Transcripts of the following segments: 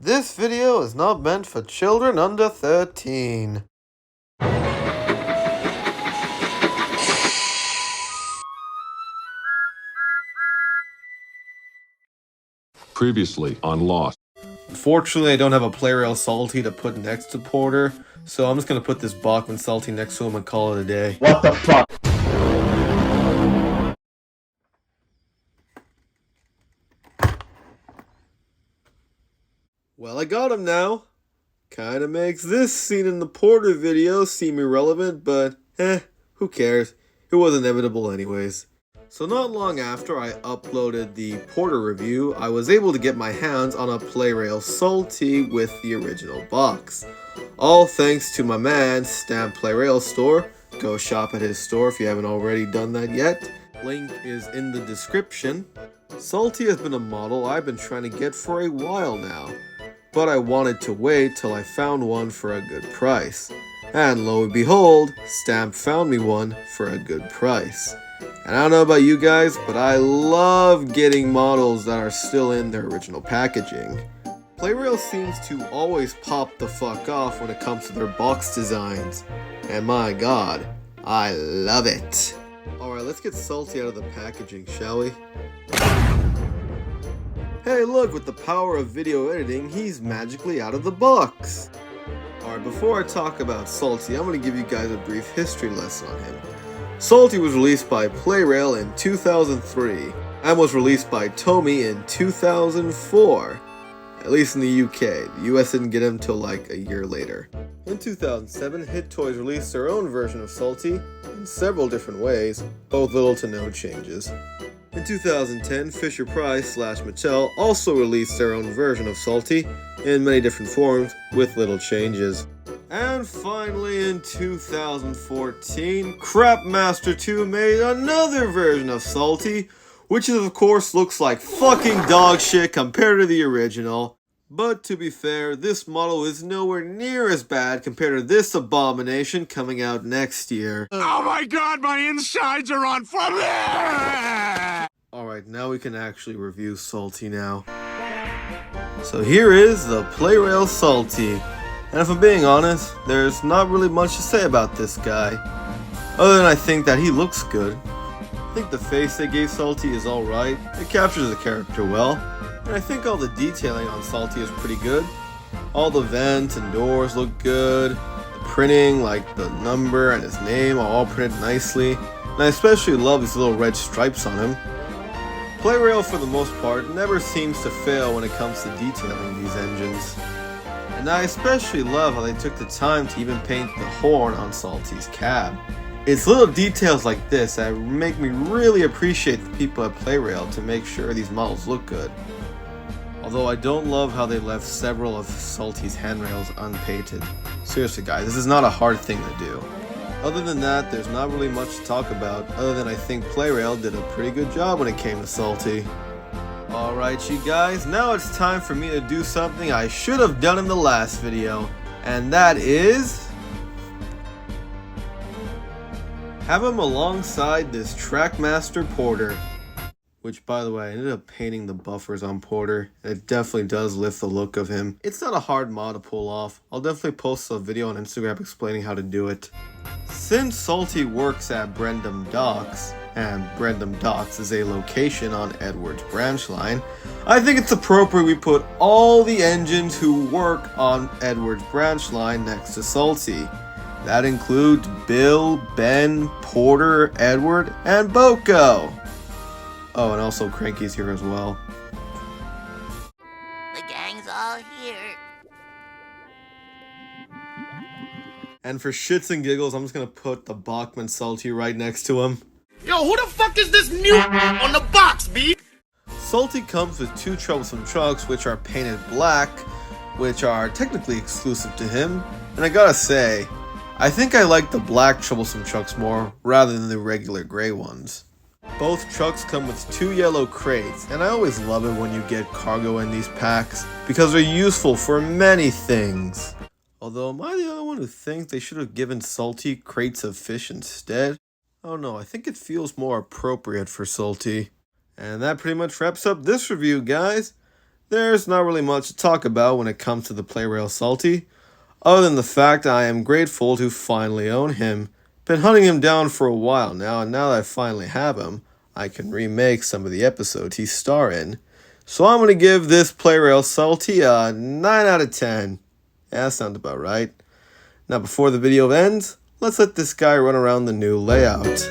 This video is not meant for children under 13. Previously on Lost. Unfortunately, I don't have a Plarail Salty to put next to Porter, so I'm just gonna put this Bachman Salty next to him and call it a day. What the fuck? Well, I got him now. Kinda makes this scene in the Porter video seem irrelevant, but who cares? It was inevitable anyways. So not long after I uploaded the Porter review, I was able to get my hands on a Plarail Salty with the original box. All thanks to my man, Stampplarailstore. Go shop at his store if you haven't already done that yet. Link is in the description. Salty has been a model I've been trying to get for a while now, but I wanted to wait till I found one for a good price. And lo and behold, Stamp found me one for a good price. And I don't know about you guys, but I love getting models that are still in their original packaging. Plarail seems to always pop the fuck off when it comes to their box designs. And my god, I love it. Alright, let's get Salty out of the packaging, shall we? Hey look, with the power of video editing, he's magically out of the box. Alright, before I talk about Salty, I'm going to give you guys a brief history lesson on him. Salty was released by Plarail in 2003 and was released by Tomy in 2004. At least in the UK. The US didn't get him till like a year later. In 2007, Hit Toys released their own version of Salty in several different ways, both little to no changes. In 2010, Fisher-Price / Mattel also released their own version of Salty in many different forms with little changes. And finally in 2014, Crapmaster 2 made another version of Salty, which of course looks like fucking dog shit compared to the original. But to be fair, this model is nowhere near as bad compared to this abomination coming out next year. Oh my god, my insides are on fire! Alright, now we can actually review Salty now. So here is the Plarail Salty. And if I'm being honest, there's not really much to say about this guy. Other than I think that he looks good. I think the face they gave Salty is alright. It captures the character well. And I think all the detailing on Salty is pretty good. All the vents and doors look good. The printing, like the number and his name, are all printed nicely. And I especially love these little red stripes on him. Plarail, for the most part, never seems to fail when it comes to detailing these engines. And I especially love how they took the time to even paint the horn on Salty's cab. It's little details like this that make me really appreciate the people at Plarail to make sure these models look good. Although I don't love how they left several of Salty's handrails unpainted. Seriously guys, this is not a hard thing to do. Other than that, there's not really much to talk about, other than I think Plarail did a pretty good job when it came to Salty. Alright you guys, now it's time for me to do something I should have done in the last video, and that is have him alongside this Trackmaster Porter. Which, by the way, I ended up painting the buffers on Porter, and it definitely does lift the look of him. It's not a hard mod to pull off. I'll definitely post a video on Instagram explaining how to do it. Since Salty works at Brendam Docks, and Brendam Docks is a location on Edwards Branch Line, I think it's appropriate we put all the engines who work on Edwards Branch Line next to Salty. That includes Bill, Ben, Porter, Edward, and Boko. Oh, and also Cranky's here as well. The gang's all here. And for shits and giggles, I'm just gonna put the Bachman Salty right next to him. Yo, who the fuck is this new on the box, B? Salty comes with two troublesome trucks, which are painted black, which are technically exclusive to him. And I gotta say, I think I like the black troublesome trucks more, rather than the regular gray ones. Both trucks come with two yellow crates, and I always love it when you get cargo in these packs, because they're useful for many things. Although, am I the only one who thinks they should have given Salty crates of fish instead? Oh no, I think it feels more appropriate for Salty. And that pretty much wraps up this review, guys. there's not really much to talk about when it comes to the Plarail Salty, other than the fact I am grateful to finally own him. Been hunting him down for a while now, and now that I finally have him, I can remake some of the episodes he starred in. So I'm going to give this Plarail Salty a 9 out of 10. Yeah, that sounds about right. Now before the video ends, let's let this guy run around the new layout.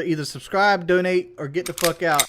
Either subscribe, donate, or get the fuck out.